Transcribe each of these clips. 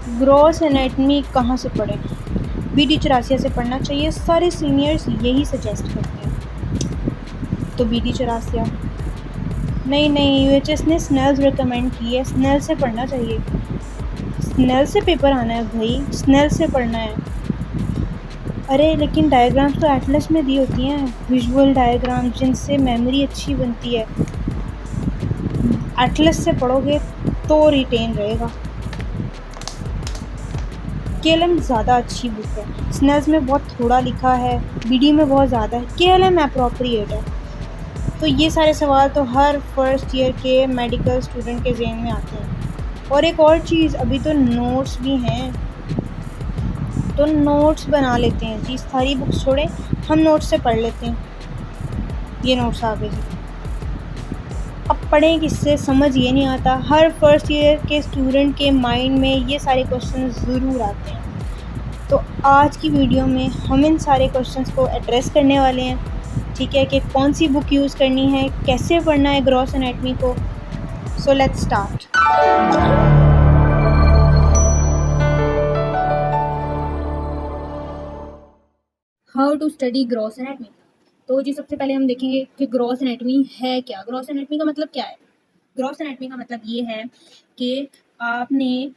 Gross anatomy कहाँ से पढ़ें? BD-84 से पढ़ना चाहिए, सारे सीनियर्स यही सजेस्ट करते हैं। तो BD-84 नहीं, UHS ने स्नेल्स रिकमेंड की है, स्नेल से पढ़ना चाहिए। स्नेल से पेपर आना है भाई, स्नेल से पढ़ना है। अरे लेकिन डायग्राम्स तो एटलस में दी होती हैं, विजुअल डायग्राम जिनसे मेमोरी अच्छी बनती है। एटलस से पढ़ोगे तो रिटेन रहेगा। KLM ज़्यादा अच्छी बुक है, स्नेल्स में बहुत थोड़ा लिखा है, BD में बहुत ज़्यादा है, KLM अप्रोप्रिएट है। तो ये सारे सवाल तो हर फर्स्ट ईयर के मेडिकल स्टूडेंट के ज़हन में आते हैं। और एक और चीज़, अभी तो नोट्स भी हैं, तो नोट्स बना लेते हैं जी, सारी बुक्स छोड़ें, हम नोट्स से पढ़ लेते हैं। ये नोट्स आ गए जी। अब पढ़ें किससे, समझ ये नहीं आता। हर फर्स्ट ईयर के स्टूडेंट के माइंड में ये सारे क्वेश्चन ज़रूर आते हैं। तो आज की वीडियो में हम इन सारे क्वेश्चंस को एड्रेस करने वाले हैं, ठीक है, कि कौन सी बुक यूज़ करनी है, कैसे पढ़ना है ग्रॉस एनाटमी को। So let's start. How to study gross anatomy. तो जी सबसे पहले हम देखेंगे कि ग्रॉस एनाटमी है क्या। ग्रॉस एनाटमी का मतलब क्या है? ग्रॉस एनाटमी का मतलब ये है कि आपने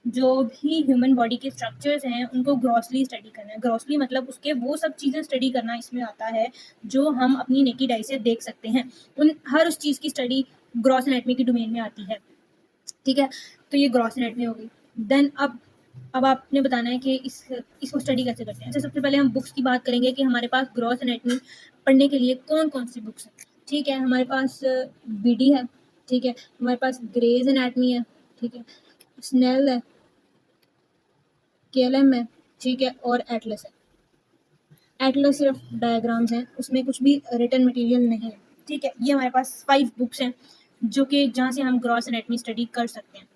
जो भी ह्यूमन बॉडी के स्ट्रक्चर्स हैं उनको ग्रॉसली स्टडी करना है। ग्रॉसली मतलब उसके वो सब चीज़ें स्टडी करना इसमें आता है जो हम अपनी नेकेड आई से देख सकते हैं। उन हर उस चीज़ की स्टडी ग्रॉस एनाटमी की डोमेन में आती है, ठीक है। तो ये ग्रॉस एनाटमी हो गई। देन अब आपने बताना है कि इसको स्टडी कैसे करते हैं। अच्छा, सबसे पहले हम बुक्स की बात करेंगे कि हमारे पास ग्रॉस एनाटमी पढ़ने के लिए कौन कौन सी बुक्स हैं, ठीक है। हमारे पास BD है, ठीक है, हमारे पास ग्रेज एनाटमी है, ठीक है, स्नेल है, KLM है, ठीक है, और एटलस है। एटलस सिर्फ डायग्राम्स हैं, उसमें कुछ भी रिटन मटेरियल नहीं है, ठीक है। ये हमारे पास 5 बुक्स हैं जो कि जहाँ से हम ग्रॉस एनाटमी स्टडी कर सकते हैं।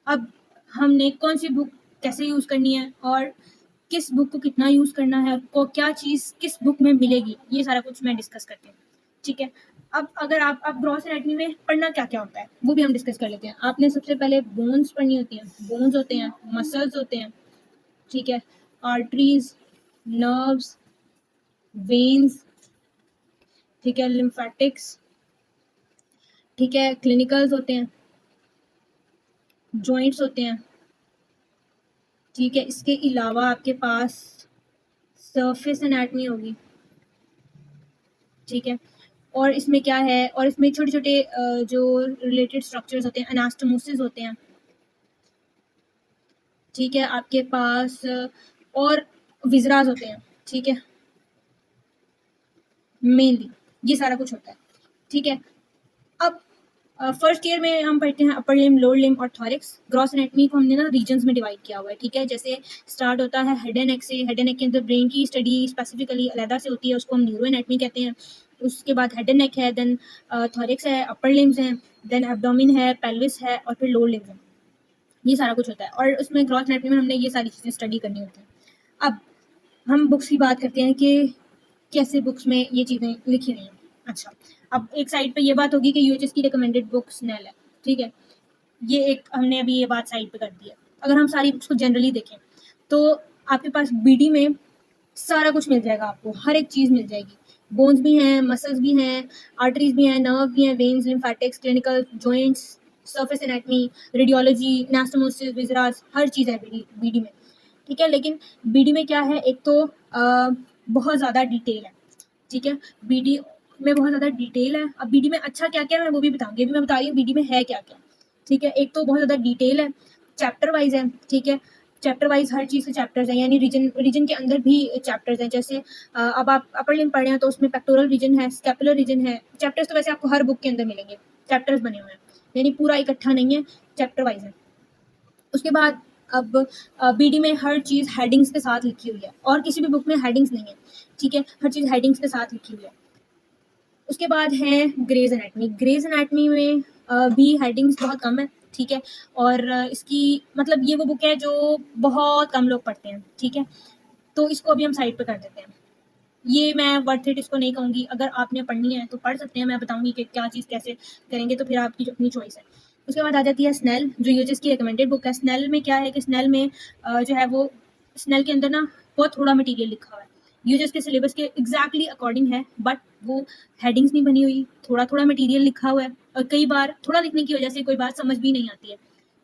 अब हमने कौन सी बुक कैसे यूज़ करनी है और किस बुक को कितना यूज़ करना है, को क्या चीज़ किस बुक में मिलेगी, ये सारा कुछ मैं डिस्कस करती हूँ, ठीक है। अब अगर आप ग्रॉस एनाटमी में पढ़ना क्या क्या होता है वो भी हम डिस्कस कर लेते हैं। आपने सबसे पहले बोन्स पढ़नी होती हैं, बोन्स होते हैं, मसल्स होते हैं, ठीक है, आर्टरीज, नर्व्स, वेन्स, ठीक है, लिम्फेटिक्स, ठीक है, क्लिनिकल्स होते हैं, जॉइंट्स होते हैं, ठीक है। इसके अलावा आपके पास सरफेस एनाटमी होगी, ठीक है। और इसमें क्या है, और इसमें छोटे छोटे जो रिलेटेड स्ट्रक्चर्स होते हैं, एनास्टोमोसिस होते हैं, ठीक है। आपके पास और विजराज होते हैं, ठीक है, मेनली ये सारा कुछ होता है, ठीक है। अब फर्स्ट ईयर में हम पढ़ते हैं अपर लिम, लोअर लिम और थॉरिक्स। ग्रॉस एनाटमी को हमने ना रीजन्स में डिवाइड किया हुआ है, ठीक है। जैसे स्टार्ट होता है हेड एंड नेक से, हेड एंड नेक के अंदर ब्रेन की स्टडी स्पेसिफिकली अलहदा से होती है, उसको हम न्यूरो एनाटमी कहते हैं। उसके बाद हेड एंड नेक है, देन थॉरिक्स है, अपर लिम्स हैं, देन एब्डोमिन है, पेल्विस है और फिर लोअर लिम्स है। ये सारा कुछ होता है और उसमें ग्रॉस एनाटमी में हमने ये सारी चीज़ें स्टडी करनी होती हैं। अब हम बुक्स की बात करते हैं कि कैसे बुक्स में ये चीज़ें लिखी हुई हैं। अच्छा, अब एक साइड पे ये बात होगी कि UHS की रिकमेंडेड बुक स्नेल है, ठीक है। ये एक हमने अभी ये बात साइड पे कर दी है। अगर हम सारी बुक्स को जनरली देखें तो आपके पास BD में सारा कुछ मिल जाएगा, आपको हर एक चीज़ मिल जाएगी। बोन्स भी हैं, मसल्स भी हैं, आर्टरीज भी हैं, नर्व भी हैं, veins, lymphatics, clinical, joints, surface anatomy, radiology, anastomosis, viscera, हर चीज़ है BD में, ठीक है। लेकिन BD में क्या है, एक तो बहुत ज़्यादा डिटेल है, ठीक है। BD में बहुत ज़्यादा डिटेल है। अब BD में अच्छा क्या क्या है मैं वो भी बताऊँगी, अभी मैं बता रही हूँ BD में है क्या क्या, ठीक है। एक तो बहुत ज़्यादा डिटेल है, चैप्टर वाइज है, ठीक है। चैप्टर वाइज हर चीज़ के चैप्टर्स हैं, यानी रीजन के अंदर भी चैप्टर्स हैं। जैसे अब आप अपर लिम्ब पढ़ रहे हैं तो उसमें पेक्टोरल रीजन है, स्कैपुलर रीजन है। चैप्टर्स तो वैसे आपको हर बुक के अंदर मिलेंगे, चैप्टर्स बने हुए हैं, यानी पूरा इकट्ठा नहीं है, चैप्टर वाइज है। उसके बाद अब BD में हर चीज़ हेडिंग्स के साथ लिखी हुई है और किसी भी बुक में हेडिंग्स नहीं है, ठीक है, हर चीज़ हेडिंग्स के साथ लिखी हुई है। उसके बाद है ग्रेज एनाटमी। ग्रेज एनाटमी में भी हेडिंग्स बहुत कम है, ठीक है। और इसकी मतलब ये वो बुक है जो बहुत कम लोग पढ़ते हैं, ठीक है। तो इसको अभी हम साइड पे कर देते हैं। ये मैं वर्थ इट इसको नहीं कहूँगी, अगर आपने पढ़नी है तो पढ़ सकते हैं, मैं बताऊँगी कि क्या चीज़ कैसे करेंगे, तो फिर आपकी जो अपनी चॉइस है। उसके बाद आ जाती है स्नेल, जो यूएचएस की रिकमेंडेड बुक है। स्नेल में क्या है कि स्नेल में जो है वो स्नेल के अंदर ना बहुत थोड़ा मटेरियल लिखा हुआ है, यूएचएस के सिलेबस के एग्जैक्टली अकॉर्डिंग है, बट वो हेडिंग्स नहीं बनी हुई, थोड़ा थोड़ा मटेरियल लिखा हुआ है, और कई बार थोड़ा लिखने की वजह से कोई बात समझ भी नहीं आती है।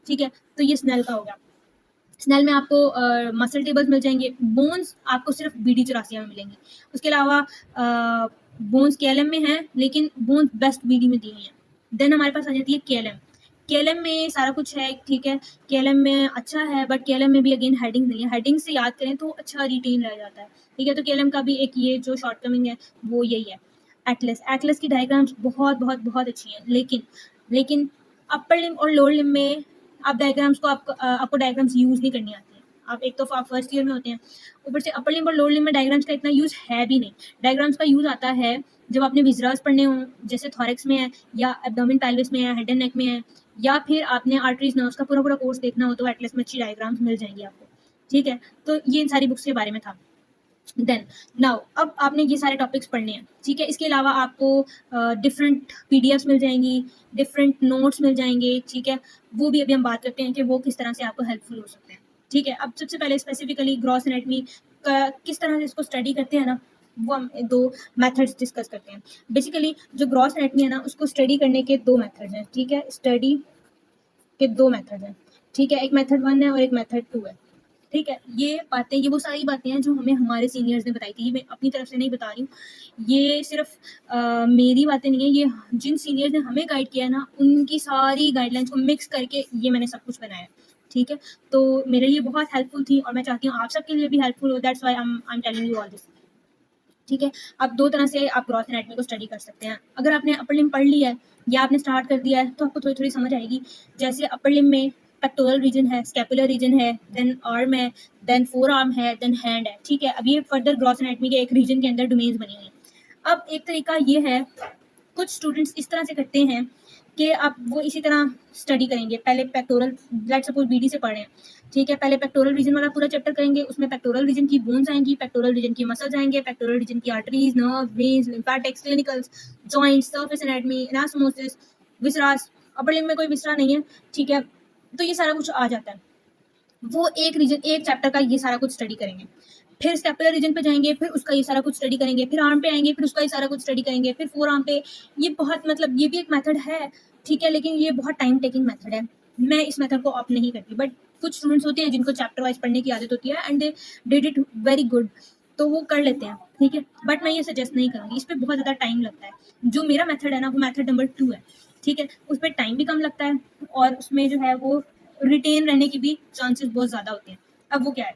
ठीक है, तो ये स्नेल का हो गया। स्नेल में आपको मसल टेबल्स मिल जाएंगे, बोन्स आपको सिर्फ BD84 में मिलेंगी। उसके अलावा बोन्स KLM में है, लेकिन बोन्स बेस्ट BD में दी हुई है। देन हमारे पास आ जाती है KLM। KLM में सारा कुछ है, ठीक है, KLM में अच्छा है, बट KLM में भी अगेन हेडिंग नहीं है, हेडिंग से याद करें तो अच्छा रिटेन रह जाता है। ठीक है, तो KLM का भी एक ये जो शॉर्टकमिंग है वो यही है। एटलस की डायग्राम्स बहुत बहुत बहुत अच्छी हैं, लेकिन अपर लिम और लोअर लिम में आप डायग्राम्स को आपको डायग्राम्स यूज नहीं करनी आती है। आप एक तो आप फर्स्ट ईयर में होते हैं, ऊपर से अपर लिम और लोअर लिम में डायग्राम्स का इतना यूज है भी नहीं। डायग्राम्स का यूज आता है जब आपने विजरास पढ़ने हो, जैसे थॉरेक्स में है, या एब्डोमेन पेल्विस में है, हेड एंड नेक में है, या फिर आपने आर्टरीज नर्व्स का पूरा पूरा कोर्स देखना हो तो एटलस में अच्छी डायग्राम्स मिल जाएंगी आपको। ठीक है, तो ये इन सारी बुक्स के बारे में था। देन नाउ अब आपने ये सारे टॉपिक्स पढ़ने हैं। ठीक है, इसके अलावा आपको डिफरेंट PDFs मिल जाएंगी, डिफरेंट नोट्स मिल जाएंगे। ठीक है, वो भी अभी हम बात करते हैं कि वो किस तरह से आपको हेल्पफुल हो सकते हैं। ठीक है, अब सबसे पहले स्पेसिफिकली ग्रॉस एनाटमी का किस तरह से इसको स्टडी करते हैं ना, वो हम दो मेथड्स डिस्कस करते हैं। बेसिकली जो ग्रॉस एनाटमी है ना, उसको स्टडी करने के दो मेथड्स हैं। ठीक है, स्टडी के दो मेथड हैं। ठीक है, एक मेथड 1 है और एक मेथड 2 है। ठीक है, ये बातें, ये वो सारी बातें हैं जो हमें हमारे सीनियर्स ने बताई थी, ये मैं अपनी तरफ से नहीं बता रही हूँ, ये सिर्फ मेरी बातें नहीं है, ये जिन सीनियर्स ने हमें गाइड किया है ना, उनकी सारी गाइडलाइंस को मिक्स करके ये मैंने सब कुछ बनाया है। ठीक है, तो मेरे लिए बहुत हेल्पफुल थी और मैं चाहती हूँ आप सबके लिए भी हेल्पफुल हो, that's why I am telling you all this. ठीक है, अब दो तरह से आप ग्रॉस एनाटमी को स्टडी कर सकते हैं। अगर आपने अपर लिम पढ़ लिया है या आपने स्टार्ट कर दिया है तो आपको थोड़ी थोड़ी समझ आएगी। जैसे अपर लिम में पेक्टोरल रीजन है, स्कैपुलर रीजन है, देन आर्म है, देन फोर आर्म है, देन हैंड है। ठीक है, अब ये फर्दर ग्रॉस एनाटमी के एक रीजन के अंदर डोमेन्स बनी हुई है। अब एक तरीका ये है, कुछ स्टूडेंट्स इस तरह से करते हैं कि आप वो इसी तरह स्टडी करेंगे। पहले पेक्टोरल, लेट्स सपोज BD से पढ़ रहे हैं, ठीक है, पहले पेक्टोरल रीजन वाला पूरा चैप्टर करेंगे, उसमें पेक्टोरल रीजन की बोन्स आएंगी, पेक्टोरल रीजन की मसल्स आएंगे, पेक्टोरल रीजन की arteries, nerve, veins, lymphatics, clinicals, joints, surface anatomy, anastomosis, viscera. Upper limb में कोई विसरा नहीं है। ठीक है, तो ये सारा कुछ आ जाता है। वो एक रीजन, एक चैप्टर का ये सारा कुछ स्टडी करेंगे। फिर स्कैपुलर रीजन पे जाएंगे, फिर उसका ये सारा कुछ स्टडी करेंगे, फिर आर्म पे आएंगे, फिर उसका ये सारा कुछ स्टडी करेंगे, फिर फोर आर्म पे। ये बहुत, मतलब ये भी एक मेथड है, ठीक है, लेकिन ये बहुत टाइम टेकिंग मेथड है। मैं इस मेथड को ऑप्ट नहीं करती, बट कुछ स्टूडेंट्स होते हैं जिनको चैप्टर वाइज पढ़ने की आदत होती है and they did it very good, तो वो कर लेते हैं। ठीक है, बट मैं ये सजेस्ट नहीं करूँगी, इस पर बहुत ज़्यादा टाइम लगता है। जो मेरा मेथड है ना, वो मेथड नंबर 2 है। ठीक है, उस पर टाइम भी कम लगता है और उसमें जो है वो रिटेन रहने की भी चांसेस बहुत ज़्यादा होते हैं। अब वो क्या है,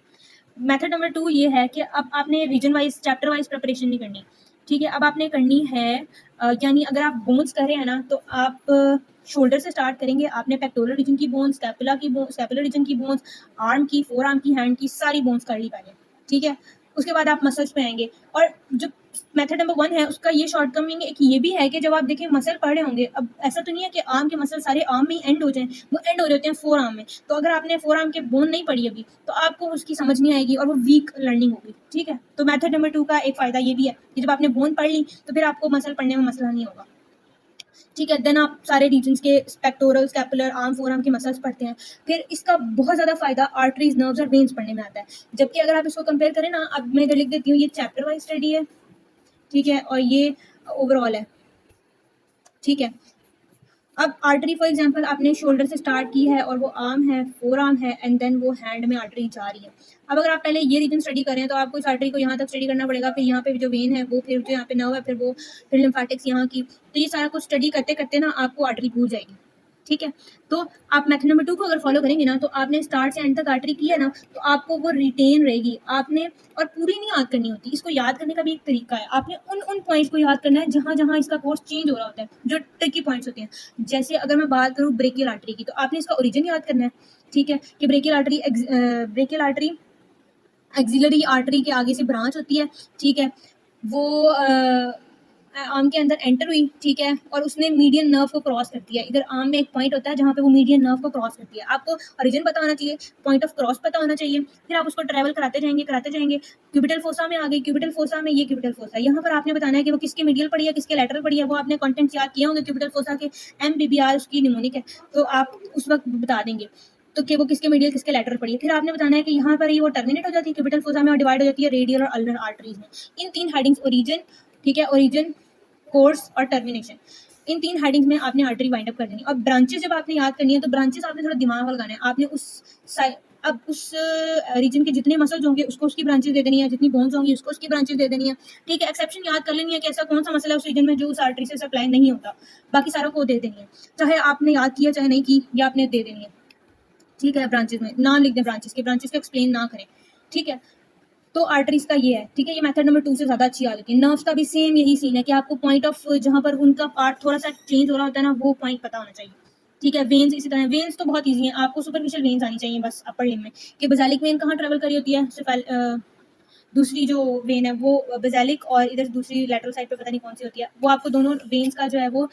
मेथड नंबर 2 ये है कि अब आपने region wise, chapter wise preparation नहीं करनी। ठीक है, अब आपने करनी है यानी अगर आप बोन्स कर रहे हैं ना, तो आप शोल्डर से स्टार्ट करेंगे। आपने पेक्टोरल रीजन की बोन्स, स्कैपुलर रीजन की बोन्स, आर्म की, फोर आर्म की, हैंड की, सारी बोन्स कर ली पहले। ठीक है, उसके बाद आप मसल्स पे आएंगे। और जो मेथड नंबर 1 है उसका ये शॉर्टकमिंग एक ये भी है कि जब आप देखिए मसल पढ़ रहे होंगे, अब ऐसा तो नहीं है कि आर्म के मसल सारे आर्म में एंड हो जाएं, वो एंड हो रहे होते हैं फोर आर्म में। तो अगर आपने फोर आर्म के बोन नहीं पढ़ी अभी, तो आपको उसकी समझ नहीं आएगी और वो वीक लर्निंग होगी। ठीक है, तो मेथड नंबर 2 का एक फायदा ये भी है कि जब आपने बोन पढ़ ली तो फिर आपको मसल पढ़ने में मसला नहीं होगा। ठीक है, देन आप सारे रीजन्स के pectoral, scapular, arm, four arm के मसल्स पढ़ते हैं। फिर इसका बहुत ज़्यादा फायदा आर्टरीज, नर्व्स और वेन्स पढ़ने में आता है। जबकि अगर आप इसको कंपेयर करें ना, अब मैं इधर लिख देती हूँ, ये चैप्टर वाइज स्टडी है, ठीक है, और ये ओवरऑल है। ठीक है, अब आर्टरी फॉर एग्जांपल आपने शोल्डर से स्टार्ट की है और वो आर्म है, फोर आर्म है, एंड देन वो हैंड में आर्टरी जा रही है। अब अगर आप पहले ये रीजन स्टडी करें तो आपको इस आर्टरी को यहाँ तक स्टडी करना पड़ेगा, फिर यहाँ पे जो वेन है वो, फिर जो यहाँ पे नर्व है, फिर वो, फिर लिम्फेटिक्स यहाँ की। तो ये सारा कुछ स्टडी करते करते ना आपको आर्टरी भूल जाएगी। ठीक है, तो आप मेथड नंबर 2 को अगर फॉलो करेंगे ना, तो आपने स्टार्ट से एंड तक आर्टरी की है ना, तो आपको वो रिटेन रहेगी। आपने, और पूरी नहीं याद करनी होती, इसको याद करने का भी एक तरीका है। आपने उन उन पॉइंट्स को याद करना है जहाँ जहाँ इसका कोर्स चेंज हो रहा होता है, जो ट्रिकी पॉइंट्स होते हैं। जैसे अगर मैं बात करूँ ब्रेकियल आर्टरी की, तो आपने इसका ओरिजिन याद करना है। ठीक है, कि ब्रेकियल आर्टरी एक्सिलरी आर्टरी के आगे से ब्रांच होती है। ठीक है, वो आर्म के अंदर एंटर हुई, ठीक है, और उसने मीडियन नर्व को क्रॉस कर दिया। इधर आर्म में एक पॉइंट होता है जहाँ पे वो मीडियन नर्व को क्रॉस करती है। आपको ओरिजिन पता होना चाहिए, पॉइंट ऑफ क्रॉस पता होना चाहिए, फिर आप उसको ट्रैवल कराते जाएंगे। क्यूबिटल फोसा में आ गई, क्यूबिटल फोसा में ये क्यूबिटल फोसा, यहाँ पर आपने बताना है कि वो किसके मीडियल पड़ी है, किसके लेटरल पड़ी है। वो आपने कंटेंट्स याद किए होंगे क्यूबिटल फोसा के, MBBR उसकी निमोनिक है, तो आप उस वक्त बता देंगे तो कि वो किसके मीडियल किसके लेटरल पड़ी है। फिर आपने बताना है कि यहाँ पर ही वो टर्मिनेट हो जाती है क्यूबिटल फोसा में और डिवाइड हो जाती है रेडियल और अल्नर आर्टरीज में। इन 3 हेडिंग्स ओरिजिन, ठीक है, ओरिजिन, कोर्स और टर्मिनेशन, इन 3 हेडिंग्स में आपने आर्टरी वाइंड अप कर देनी। और ब्रांचेस जब आपने याद करनी है तो ब्रांचेस आपने थोड़ा दिमाग लगाना है। आपने अब उस रीजन के जितने मसल्स होंगे उसको उसकी ब्रांचेस दे देनी है, जितनी बोन्स होंगी उसको उसकी ब्रांचेस दे देनी है, ठीक है। एक्सेप्शन याद कर लेनी है कि ऐसा कौन सा मसल है उस रीजन में जो उस आर्टरी से सप्लाई नहीं होता, बाकी सारों को दे देनी है, चाहे आपने याद किया चाहे नहीं की, या आपने दे देनी है, ठीक है। ब्रांचेस में नाम लिख दें ब्रांचेस को एक्सप्लेन ना करें, ठीक है। तो आर्टरीज का ये है, ठीक है। ये मेथड नंबर 2 से ज़्यादा अच्छी आ जाती है। नर्व्स का भी सेम यही सीन है कि आपको पॉइंट ऑफ जहाँ पर उनका पार्ट थोड़ा सा चेंज हो रहा होता है ना, वो पॉइंट पता होना चाहिए, ठीक है। वेन्स इसी तरह, वेन्स तो बहुत ईजी है, आपको सुपरफिशियल वेन्स आनी चाहिए बस अपर लिम्ब में, कि बेसालिक वेन कहाँ ट्रेवल करी होती है, दूसरी जो वेन है वो बेसालिक, और इधर दूसरी लेटरल साइड पे पता नहीं कौन सी होती है। वो आपको दोनों वेन्स का जो है वो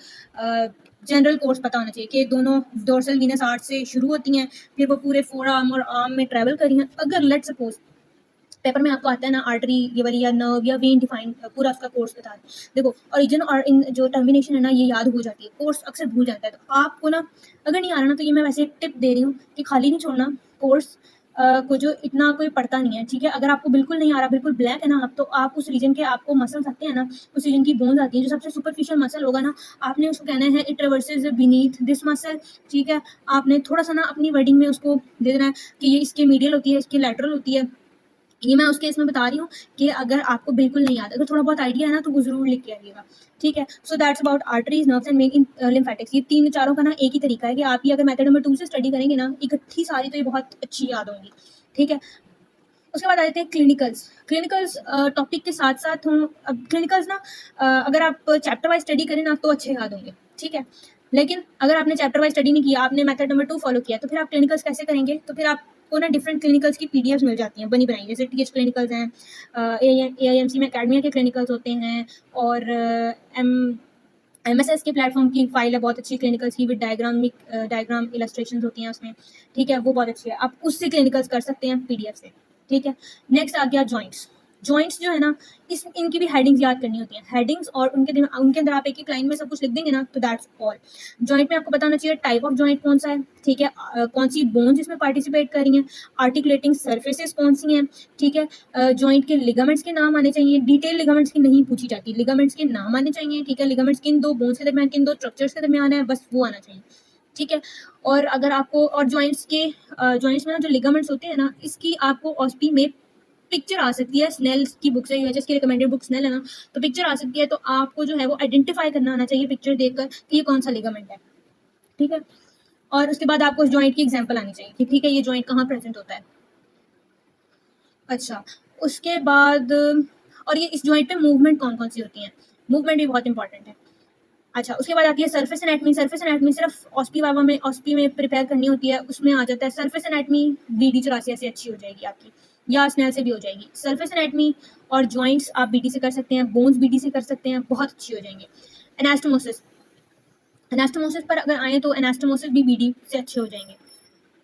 जनरल कोर्स पता होना चाहिए कि दोनों डोर्सल वीनस आर्च से शुरू होती हैं, फिर वो पूरे फोर आर्म और आर्म में ट्रेवल करी हैं। अगर लेट सपोज पेपर में आपको आता है ना आर्टरी ये वाली या नर्व या वेन डिफाइन पूरा उसका कोर्स बता दें, देखो ओरिजिन और इन जो टर्मिनेशन है ना ये याद हो जाती है, कोर्स अक्सर भूल जाता है। तो आपको ना अगर नहीं आ रहा ना तो ये मैं वैसे एक टिप दे रही हूँ कि खाली नहीं छोड़ना कोर्स को, जो इतना कोई पढ़ता नहीं है, ठीक है। अगर आपको बिल्कुल नहीं आ रहा, बिल्कुल ब्लैक है ना आप, तो आप उस रीजन के आपको मसल्स आते हैं ना, उस रीजन की बोन्स आती है, जो सबसे सुपरफिशियल मसल होगा ना, आपने उसको कहना है इट ट्रेवर्सेस बीनीथ दिस मसल, ठीक है। आपने थोड़ा सा ना अपनी वर्डिंग में उसको दे देना है कि ये इसके मीडियल होती है, इसकी लैटरल होती है। ये मैं उस केस में बता रही हूँ कि अगर आपको बिल्कुल नहीं आता, अगर थोड़ा बहुत आइडिया है ना तो वो जरूर लिख के आइएगा, ठीक है। So that's about arteries, nerves and main lymphatics. ये 3 चारों का ना एक ही तरीका है कि आप ये अगर मेथड नंबर 2 से स्टडी करेंगे ना इकट्ठी सारी, तो ये बहुत अच्छी याद होंगी, ठीक है। उसके बाद आ जाते हैं क्लिनिकल्स टॉपिक के साथ साथ हों। अब क्लिनिकल्स ना अगर आप चैप्टर वाइज स्टडी करें ना तो अच्छे याद होंगे, ठीक है। लेकिन अगर आपने चैप्टर वाइज स्टडी नहीं किया, आपने मेथड नंबर 2 फॉलो किया, तो फिर आप क्लिनिकल्स कैसे करेंगे? तो फिर आपको ना डिफरेंट क्लिनिकल्स की पीडीएफ्स मिल जाती हैं बनी बनाई, जैसे टीएच क्लिनिकल्स हैं, AIMC में अकेडमिया के क्लिनिकल्स होते हैं, और MSS के प्लेटफॉर्म की फाइल है बहुत अच्छी क्लिनिकल्स की, विद डायग्राम इलस्ट्रेशन होती हैं उसमें, ठीक है। वो बहुत अच्छी है, आप उससे क्लिनिकल्स कर सकते हैं PDF से, ठीक है। नेक्स्ट आ गया जॉइंट्स जो है ना, इनकी भी हेडिंग्स याद करनी होती हैं। हेडिंग्स और उनके अंदर आप एक एक लाइन में सब कुछ लिख देंगे ना तो दैट्स ऑल। जॉइंट में आपको पता होना चाहिए टाइप ऑफ जॉइंट कौन सा है, ठीक है, कौन सी बोन्स इसमें पार्टिसिपेट कर रही हैं, आर्टिकुलेटिंग सर्फेसेस कौन सी हैं, ठीक है। जॉइंट के लिगामेंट्स के नाम आने चाहिए, डिटेल लिगामेंट्स की नहीं पूछी जाती, लिगामेंट्स के नाम आने चाहिए, ठीक है। लिगामेंट्स किन 2 बोन्स के दरमियान, किन 2 स्ट्रक्चर्स के दरमियान है, बस वो आना चाहिए, ठीक है। और अगर आपको और जॉइंट्स में ना जो लिगामेंट्स होते हैं ना, इसकी आपको ऑस्पी में पिक्चर आ सकती है, स्नेल की बुक से, यूएचएस की रिकमेंडेड बुक स्नेल है ना, तो पिक्चर आ सकती है, तो आपको जो है वो आइडेंटिफाई करना आना चाहिए पिक्चर देखकर कि ये कौन सा लिगामेंट है, ठीक है। और उसके बाद आपको उस जॉइंट की एग्जांपल आनी चाहिए कि ठीक है ये जॉइंट कहाँ प्रेजेंट होता है। अच्छा, उसके बाद और ये इस जॉइंट पे मूवमेंट कौन कौन सी होती हैं, मूवमेंट भी बहुत इंपॉर्टेंट है। अच्छा, उसके बाद आती है सरफेस एनाटमी सिर्फ ऑस्पी में प्रिपेयर करनी होती है, उसमें आ जाता है सरफेस एनाटमी। BD84 से अच्छी हो जाएगी आपकी, या स्नेल से भी हो जाएगी। सरफेस एनाटमी और जॉइंट्स आप BD से कर सकते हैं, बोन्स BD से कर सकते हैं, बहुत अच्छी हो जाएंगे। एनास्टोमोसिस पर अगर आए तो एनास्टोमोसिस भी BD से अच्छे हो जाएंगे,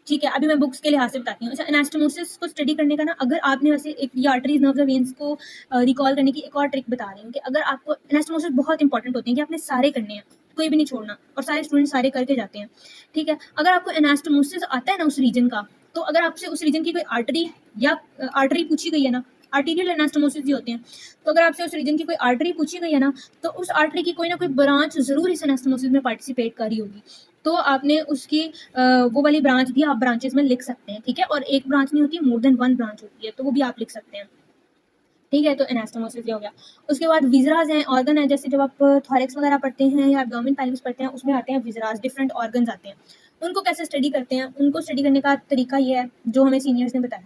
ठीक है। अभी मैं बुक्स के लिहाज से बताती हूँ। अच्छा, एनास्टोमोसिस को स्टडी करने का ना, अगर आपने वैसे एक ये आर्टरीज नर्व्स और वेन्स को रिकॉल करने की एक और ट्रिक बता रही हूँ कि अगर आपको एनास्टोमोसिस बहुत इंपॉर्टेंट होती है कि आपने सारे करने हैं, कोई भी नहीं छोड़ना, और सारे स्टूडेंट सारे करके जाते हैं, ठीक है। अगर आपको एनास्टोमोसिस आता है ना उस रीजन का, तो अगर आपसे उस रीजन की कोई आर्टरी पूछी गई है ना, आर्टीरियल एनास्टोमोसिस भी होते हैं, तो अगर आपसे उस रीजन की कोई आर्टरी पूछी गई है ना, तो उस आर्टरी की कोई ना कोई ब्रांच जरूर इस एनास्टोमोसिस में पार्टिसिपेट करी होगी, तो आपने उसकी वो वाली ब्रांच भी आप ब्रांचेस में लिख सकते हैं, ठीक है। और एक ब्रांच नहीं होती, मोर देन 1 ब्रांच होती है, तो वो भी आप लिख सकते हैं, ठीक है। तो एनास्टोमोसिस ये हो गया। उसके बाद विजराज हैं, ऑर्गन है, जैसे जब आप थॉरेक्स वगैरह पढ़ते हैं या एब्डोमेन पेल्विस पढ़ते हैं, उसमें आते हैं विजराज, डिफरेंट ऑर्गन्स आते हैं। उनको कैसे स्टडी करते हैं? उनको स्टडी करने का तरीका ये है जो हमें सीनियर्स ने बताया,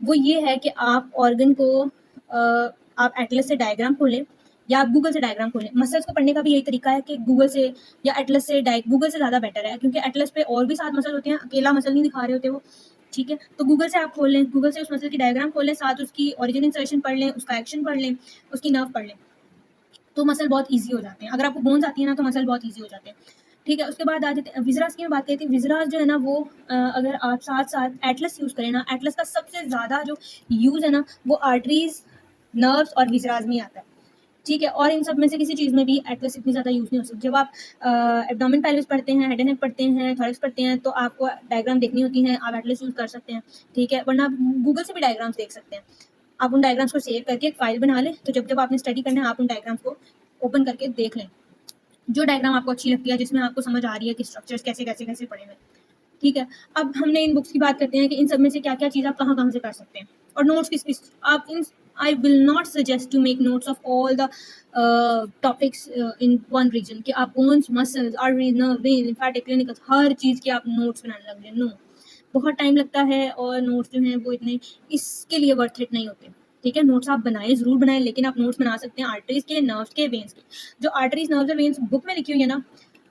वो ये है कि आप ऑर्गन को आप एटलस से डायग्राम खोल लें या आप गूगल से डायग्राम खोलें। मसल्स को पढ़ने का भी यही तरीका है कि गूगल से या एटलस से गूगल से ज़्यादा बेटर है, क्योंकि एटलस पे और भी 7 मसल होते हैं, अकेला मसल नहीं दिखा रहे होते वो, ठीक है। तो गूगल से आप खोल लें, गूगल से उस मसल की डायग्राम खोल लें, साथ उसकी ओरिजिन इंसर्शन पढ़ लें, उसका एक्शन पढ़ लें, उसकी नर्व पढ़ लें, तो मसल बहुत ईजी हो जाते हैं। अगर आपको बोन्स आती है ना तो मसल बहुत ईजी हो जाते हैं, ठीक है। उसके बाद आ जाते हैं विजरास की मैं बात करती हूँ। विजरास जो है ना वो अगर आप साथ साथ एटलस यूज़ करें ना, एटलस का सबसे ज़्यादा जो यूज़ है ना वो आर्टरीज, नर्व्स और विजरास में आता है, ठीक है। और इन सब में से किसी चीज़ में भी एटलस इतनी ज़्यादा यूज़ नहीं हो सकती। जब आप एब्डोमेन पेल्विस पढ़ते हैं, हेड एंड नेक पढ़ते हैं, थॉरैक्स पढ़ते हैं, तो आपको डायग्राम देखनी होती है, आप एटलस यूज़ कर सकते हैं, ठीक है। वरना आप गूगल से भी डायग्राम्स देख सकते हैं। आप उन डायग्राम्स को सेव करके एक फाइल बना लें, तो जब जब आपने स्टडी करना है आप उन डायग्राम्स को ओपन करके देख लें। जो डायग्राम आपको अच्छी लगती है, जिसमें आपको समझ आ रही है कि स्ट्रक्चर्स कैसे कैसे कैसे पड़े हुए हैं, ठीक है। अब हमने इन बुक्स की बात करते हैं कि इन सब में से क्या क्या चीज़ आप कहाँ कहाँ से कर सकते हैं और नोट्स किस किस आप इन I will not suggest to make notes of all the topics in one region कि आप bones, muscles, arteries, nerve, vein, lymphatic, clinical हर चीज़ के आप नोट्स बनाने लग जाए। नो, बहुत टाइम लगता है और नोट्स जो हैं वो इतने इसके लिए वर्थ इट नहीं होते, ठीक है। नोट्स आप बनाएं, ज़रूर बनाएं, लेकिन आप नोट्स बना सकते हैं आर्टरीज के, नर्व्स के, वेन्स के। जो आर्टरीज, नर्व्स और वेन्स बुक में लिखी हुई है ना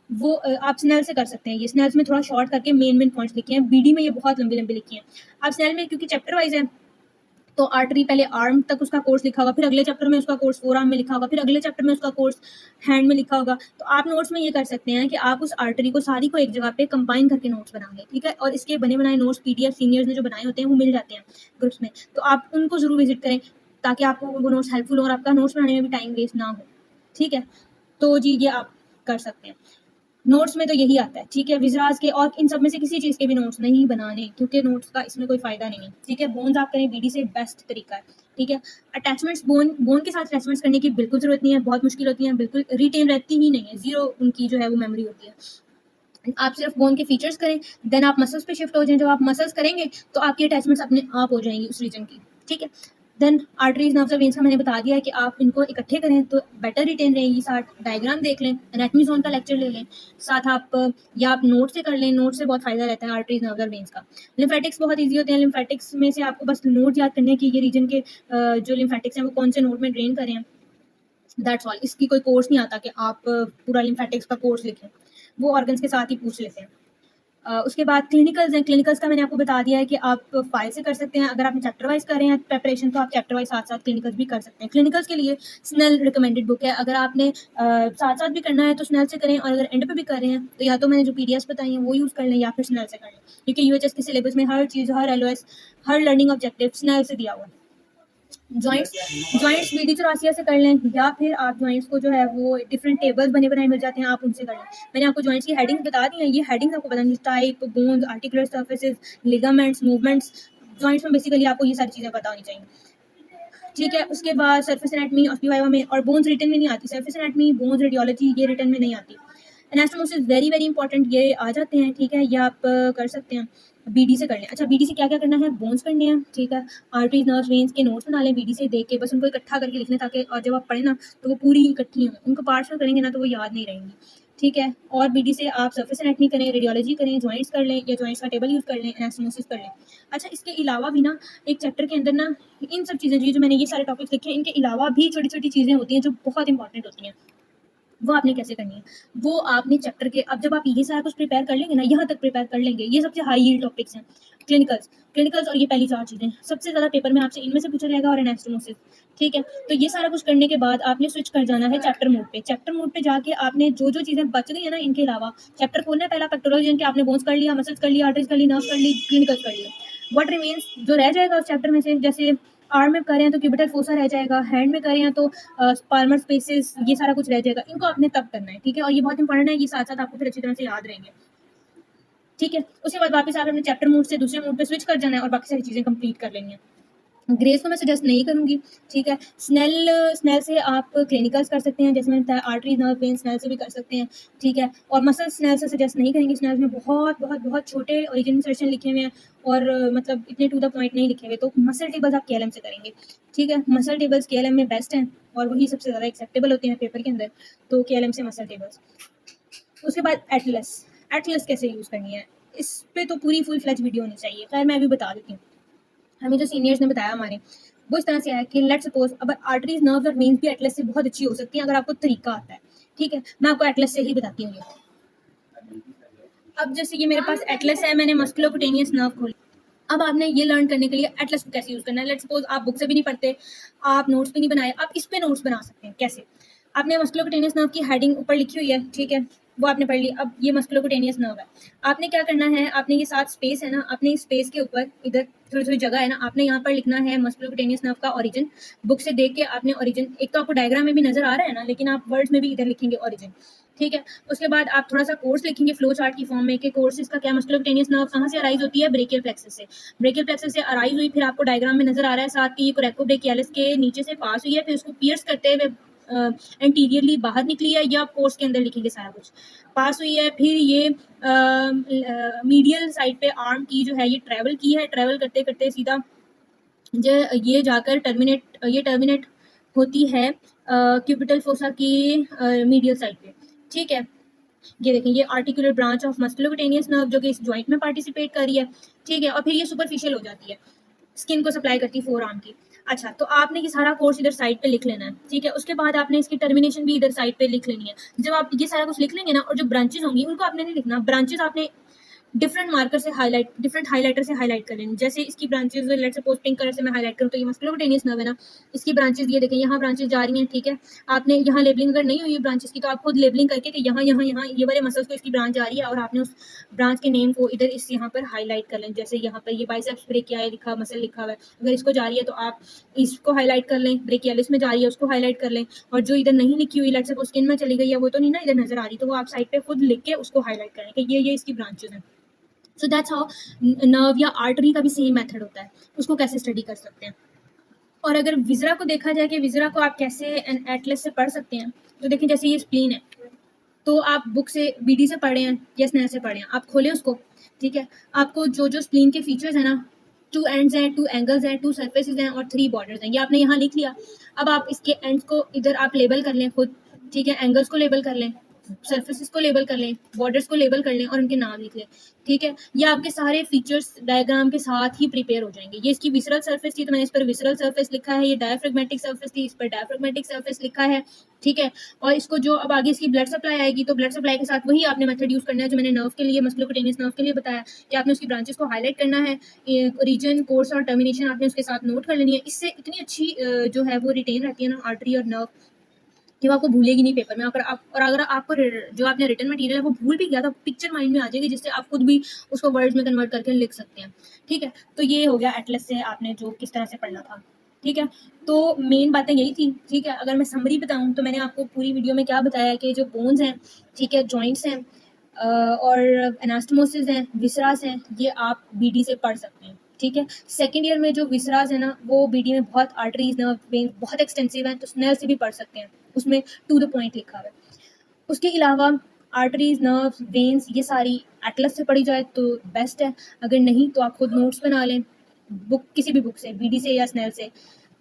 वो आप स्नेल से कर सकते हैं। ये स्नेल्स में थोड़ा शॉर्ट करके मेन मेन पॉइंट्स लिखे हैं, बीडी में ये बहुत लंबी लंबी लिखी हैं। आप स्नेल में क्योंकि चैप्टर वाइज है तो आर्टरी पहले आर्म तक उसका कोर्स लिखा होगा, फिर अगले चैप्टर में उसका कोर्स फोर आर्म में लिखा होगा, फिर अगले चैप्टर में उसका कोर्स हैंड में लिखा होगा। तो आप नोट्स में ये कर सकते हैं कि आप उस आर्टरी को सारी को एक जगह पे कंबाइन करके नोट्स बना लें, ठीक है। और इसके बने बनाए नोट्स पीडीएफ सीनियर्स ने जो बनाए होते हैं वो मिल जाते हैं ग्रुप्स में, तो आप उनको जरूर विजिट करें ताकि आपको वो नोट्स हेल्पफुल हो और आपका नोट्स बनाने में भी टाइम वेस्ट ना हो, ठीक है। तो जी ये आप कर सकते हैं। नोट्स में तो यही आता है, ठीक है। विजरास के और इन सब में से किसी चीज़ के भी नोट्स नहीं बनाने, क्योंकि नोट्स का इसमें कोई फायदा नहीं है, ठीक है। बोन्स आप करें बीडी से बेस्ट तरीका है, ठीक है। अटैचमेंट्स बोन के साथ अटैचमेंट्स करने की बिल्कुल जरूरत नहीं है, बहुत मुश्किल होती है, बिल्कुल रिटेन रहती ही नहीं है, जीरो उनकी जो है वो मेमोरी होती है। आप सिर्फ बोन के फीचर्स करें, देन आप मसल्स पे शिफ्ट हो जाएं। जब आप मसल्स करेंगे तो आपकी अटैचमेंट्स अपने आप हो जाएंगी उस रीजन की, ठीक है। देन आर्टरीज, नर्व्स और वेन्स का मैंने बता दिया है कि आप इनको इकट्ठे करें तो बेटर रिटेन रहेगी। साथ डायग्राम देख लें, एनाटमी जोन का लेक्चर ले लें, साथ आप या आप नोट से कर लें, नोट से बहुत फायदा रहता है आर्टरीज, नर्व्स और वेन्स का। लिम्फेटिक्स बहुत ईजी होते हैं, लिम्फेटिक्स में से आपको बस नोट याद करने की ये रीजन के जो लिम्फेटिक्स हैं वो कौन से नोट में ड्रेन करें हैं, दैट्स ऑल। इसकी कोई कोर्स नहीं आता कि आप पूरा लिम्फेटिक्स का कोर्स लिखें, वो ऑर्गन्स के साथ ही पूछ लेते हैं। उसके बाद क्लिनिकल्स हैं, क्लिनिकल्स का मैंने आपको बता दिया है कि आप फाइल से कर सकते हैं। अगर आपने चैप्टर वाइज कर रहे हैं प्रेपरेशन तो आप चैप्टर वाइज साथ साथ क्लिनिकल्स भी कर सकते हैं। क्लिनिकल्स के लिए स्नेल रिकमेंडेड बुक है। अगर आपने साथ साथ भी करना है तो स्नेल से करें, और अगर एंड पे भी कर रहे हैं तो या तो मैंने जो पीडीएफ बताई हैं वो यूज़ कर लें या फिर स्नेल से कर लें, क्योंकि यूएचएस के सिलेबस में हर चीज़, हर एलओएस, हर लर्निंग ऑब्जेक्टिव स्नेल से दिया हुआ है। जॉइंट्स बीडी चौरासिया से कर लें, या फिर आप जॉइंट्स को जो है वो डिफरेंट टेबल्स बने बनाए मिल जाते हैं, आप उनसे कर लें। मैंने आपको जॉइंट्स की हेडिंग बता दी है, ये हेडिंग्स आपको पता नहीं, type, bones, articular surfaces, ligaments, movements. Joints में बेसिकली आपको ये सारी चीज़ें पता होनी चाहिए, ठीक है। उसके बाद सर्फेस एनाटमी ऑस्टियोवाइवा में, और बोन्स रिटन में नहीं आती, सर्फेस एनाटमी, बोन्स, रेडियोलॉजी ये रिटन में नहीं आती। एनास्टोमोसिस वेरी वेरी इंपॉर्टेंट, ये आ जाते हैं, ठीक है। ये आप कर सकते हैं, बीडी से कर लें। अच्छा, बीडी से क्या क्या करना है, बोन्स करने हैं, ठीक है। आर्टरीज, नर्व्स, वेन्स के नोट्स बना लें बीडी से देख के, बस उनको इकट्ठा करके लिखने, ताकि और जब आप पढ़ें ना तो वो पूरी इकट्ठी हों। उनको पार्ट्स में करेंगे ना तो वो याद नहीं रहेंगी, ठीक है। और बीडी से आप सर्फेस एनाटमी करें, रेडियोलॉजी करें, जॉइंट्स कर लें या जॉइंट्स का टेबल यूज़ कर लें, एनास्टोमोसिस कर लें। अच्छा, इसके अलावा भी ना एक चैप्टर के अंदर ना इन सब चीज़ें जो मैंने ये सारे टॉपिक्स लिखे हैं, इनके अलावा भी छोटी छोटी चीज़ें होती हैं जो बहुत इंपॉर्टेंट होती हैं। वो आपने कैसे करनी है, वो आपने चैप्टर के, अब जब आप ये सारा कुछ प्रिपेयर कर लेंगे ना, यहाँ तक प्रिपेयर कर लेंगे, ये सबसे हाई यील्ड टॉपिक्स हैं। क्लिनिकल्स और ये पहली चार चीज़ें सबसे ज़्यादा पेपर में आपसे इनमें से पूछा जाएगा, और एनास्टोमोसिस, ठीक है। तो ये सारा कुछ करने के बाद आपने स्विच कर जाना है चैप्टर मोड पे। चैप्टर मोड पे जाके आपने जो जो चीज़ें बच गई है ना इनके अलावा, चैप्टर खोलना है पहला पेक्टोरल, के आपने बोन्स कर लिया, मसल्स कर लिया, आर्टरीज कर ली, नर्व्स कर ली, क्लिनिकल्स कर लिया। व्हाट रिमेन्स, जो रह जाएगा उस चैप्टर में से, जैसे आर्म में करें तो क्यूबिटल फोसा रह जाएगा, हैंड में करें तो पाल्मर स्पेसेस, ये सारा कुछ रह जाएगा। इनको आपने तब करना है, ठीक है। और ये बहुत इंपॉर्टेंट है, ये साथ साथ आपको फिर अच्छी तरह से याद रहेंगे, ठीक है। उसके बाद वापस आपने चैप्टर मोड से दूसरे मोड पे स्विच कर जाना है और बाकी सारी चीज़ें कंप्लीट कर लेनी है। ग्रेस को मैं सजेस्ट नहीं करूंगी, ठीक है। स्नेल से आप क्लिनिकल्स कर सकते हैं, जैसे मैंने बताया आर्टरीज, नर्व, वेन स्नेल से भी कर सकते हैं, ठीक है। और मसल स्नेल से सजेस्ट नहीं करेंगे, स्नेल में बहुत बहुत बहुत छोटे ओरिजिन इंसर्शन लिखे हुए हैं और मतलब इतने टू द पॉइंट नहीं लिखे हुए। तो मसल टेबल्स आप केएलएम से करेंगे, ठीक है। मसल टेबल्स केएलएम में बेस्ट हैं और वही सबसे ज़्यादा एक्सेप्टेबल होते हैं पेपर के अंदर, तो केएलएम से मसल टेबल्स। उसके बाद एटलस कैसे यूज़ करनी है, इस पे तो पूरी फुल फ्लैज वीडियो होनी चाहिए। खैर मैं अभी बता देती हूँ। हमें जो सीनियर्स ने बताया हमारे, वो इस तरह से है कि लेट्स सपोज अब आर्टरीज, नर्व्स और वेन्स भी एटलस से बहुत अच्छी हो सकती हैं अगर आपको तरीका आता है, ठीक है। मैं आपको एटलस से ही बताती हूँ ये। अब जैसे ये मेरे पास एटलस है, मैंने मस्कुलोक्यूटेनियस नर्व खोली। अब आपने ये लर्न करने के लिए एटलस को कैसे यूज़ करना है, लेट्स सपोज आप बुक से भी नहीं पढ़ते, आप नोट्स भी नहीं बनाए, आप इस पे नोट्स बना सकते हैं। कैसे, आपने मस्कुलोक्यूटेनियस नर्व की हेडिंग ऊपर लिखी हुई है, ठीक है, वो आपने पढ़ ली। अब ये मस्कुलोक्यूटेनियस नर्व है, आपने क्या करना है, आपने ये साथ स्पेस है ना, अपने स्पेस के ऊपर इधर थोड़ी थोड़ी जगह है ना, आपने यहाँ पर लिखना है मस्कुलोक्यूटेनियस नर्व का ओरिजिन। बुक से देख के आपने ओरिजिन, एक तो आपको डायग्राम में भी नजर आ रहा है ना, लेकिन आप वर्ड्स में भी इधर लिखेंगे ओरिजिन, ठीक है। उसके बाद आप थोड़ा सा कोर्स लिखेंगे फ्लो चार्ट की फॉर्म में कि कोर्स इसका क्या, मस्कुलोक्यूटेनियस नर्व कहाँ से अराइज होती है, ब्रेकियल प्लेक्सस से। ब्रेकियल प्लेक्सस से अराइज हुई, फिर आपको डायग्राम में नजर आ रहा है साथ कि ये कोरेकोब्रेकियालिस के नीचे से पास हुई है, फिर उसको पियर्स करते हुए एंटीरियरली बाहर निकली है, या कोर्स के अंदर लिखेंगे सारा कुछ, पास हुई है। फिर ये मीडियल साइड पे आर्म की जो है ये ट्रेवल की है, ट्रेवल करते करते सीधा ये जाकर टर्मिनेट होती है क्यूबिटल फोसा की मीडियल साइड पे, ठीक है। ये देखें, ये articular branch of musculocutaneous nerve जो कि इस जॉइंट में पार्टिसिपेट कर रही है, ठीक है। और फिर ये सुपरफिशियल हो जाती है, स्किन को सप्लाई करती है फोर आर्म की। अच्छा, तो आपने ये सारा कोर्स इधर साइड पे लिख लेना है, ठीक है। उसके बाद आपने इसकी टर्मिनेशन भी इधर साइड पे लिख लेनी है। जब आप ये सारा कुछ लिख लेंगे ना, और जो ब्रांचेस होंगी उनको आपने नहीं लिखना, ब्रांचेस आपने डिफरेंट मार्कर से हाईलाइट, डिफरेंट हाइलाइटर से हाईलाइट कर लेनी। जैसे इसकी branches, let's suppose pink colour से मैं हाईलाइट करूँ तो ये मस्कुलोक्यूटेनियस नर्व है ना, इसकी ब्रांचेस ये देखें, यहाँ ब्रांचेस जा रही हैं, ठीक है। आपने यहाँ लेबलिंग अगर नहीं हुई है ब्रांचेस की, तो आप खुद लेबलिंग करके कि यहाँ यहाँ यहाँ ये वाले मसल्स को इसकी ब्रांच जा रही है, और आपने उस ब्रांच के नेम को इधर इस यहाँ पर हाईलाइट कर लें। जैसे यहाँ पर ये बाइसेप्स ब्रेकिया लिखा, मसल लिखा हुआ है, अगर इसको जा रही है तो आप इसको हाईलाइट कर लें, ब्रेकियालिस में जा रही है उसको हाईलाइट कर लें। और जो इधर नहीं लिखी हुई, लेट्स सपोज स्किन में चली गई है, वो तो नहीं ना इधर नजर आ रही, तो वो आप साइड पे खुद लिख के उसको हाईलाइट करें कि ये इसकी ब्रांचेस हैं। सो दैट्स हाउ नर्व या आर्टरी का भी सेम मेथड होता है, उसको कैसे स्टडी कर सकते हैं। और अगर विजरा को देखा जाए कि विजरा को आप कैसे एटलस से पढ़ सकते हैं, तो देखिए जैसे ये स्प्लीन है, तो आप बुक से बीडी से पढ़े हैं या स्नेल से पढ़े हैं, आप खोले उसको, ठीक है। आपको जो जो स्प्लीन के फीचर्स हैं ना, 2 एंड्स हैं, 2 एंगल्स हैं, 2 सरफेसेस हैं और 3 बॉर्डर्स हैं, ये आपने यहाँ लिख लिया। अब आप इसके एंड्स को इधर आप लेबल कर लें खुद, ठीक है, एंगल्स को लेबल कर लें, सरफेसेस को लेबल कर लें, बॉर्डर्स को लेबल कर लें और उनके नाम लिख लें, ठीक है। ये आपके सारे फीचर्स डायग्राम के साथ ही प्रिपेयर हो जाएंगे। ये इसकी विसरल सरफेस थी तो मैंने इस पर विसरल सरफेस लिखा है, ये डायफ्रेगमेटिक सरफेस थी, इस पर डायफ्रेगमेटिक सरफेस लिखा है, ठीक है। और इसको जो अब आगे इसकी ब्लड सप्लाई आएगी, तो ब्लड सप्लाई के साथ वही आपने मेथड यूज करना है जो मैंने नर्व के लिए, मस्कुलोक्यूटेनियस नर्व के लिए बताया, कि आपने उसकी ब्रांचेस को हाईलाइट करना है, रीजन, कोर्स और टर्मिनेशन आपने उसके साथ नोट कर लेनी है। इससे इतनी अच्छी जो है वो रिटेन रहती है ना आर्टरी और नर्व, कि वो आपको भूलेगी नहीं पेपर में। अगर आपको जो आपने रिटन मटेरियल है वो भूल भी गया तो पिक्चर माइंड में आ जाएगी, जिससे आप खुद भी उसको वर्ड्स में कन्वर्ट करके लिख सकते हैं, ठीक है। तो ये हो गया एटलस से आपने जो किस तरह से पढ़ना था, ठीक है। तो मेन बातें यही थी, ठीक है। अगर मैं समरी बताऊं तो मैंने आपको पूरी वीडियो में क्या बताया कि जो बोन्स हैं, ठीक है, जॉइंट्स हैं और एनास्टोमोसिस हैं, विसरास हैं, ये आप बीडी से पढ़ सकते हैं, ठीक है। सेकेंड ईयर में जो विसरास है ना, वो बीडी में बहुत आर्टरीज नर्व वेन बहुत एक्सटेंसिव है, तो स्नेल से भी पढ़ सकते हैं, उसमें टू द पॉइंट लिखा हुआ है। उसके अलावा आर्टरीज, नर्व्स, वेन्स, ये सारी एटलस से पढ़ी जाए तो बेस्ट है। अगर नहीं तो आप खुद नोट्स बना लें, बुक किसी भी बुक से, बीडी से या स्नेल से,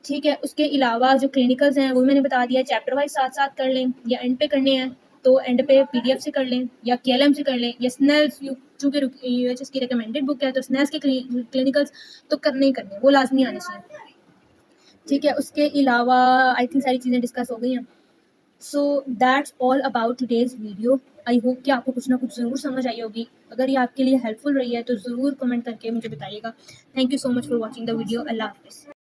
ठीक है। उसके अलावा जो क्लिनिकल्स हैं वो मैंने बता दिया, चैप्टर वाइज साथ साथ कर लें, या एंड पे करने हैं तो एंड पे पीडीएफ से कर लें या केएलएम से कर लें, या स्नेल्स चूँकि यूएचएस की रिकमेंडेड बुक है तो स्नेल्स के क्लिनिकल्स तो करने ही करने, वो लाजमी आने चाहिए, ठीक है। उसके अलावा आई थिंक सारी चीज़ें डिस्कस हो गई हैं। So that's all about today's video. I hope कि आपको कुछ ना कुछ ज़रूर समझ आई होगी। अगर ये आपके लिए हेल्पफुल रही है तो ज़रूर कमेंट करके मुझे बताइएगा। Thank you so much for watching the video. अल्लाह हाफिज़।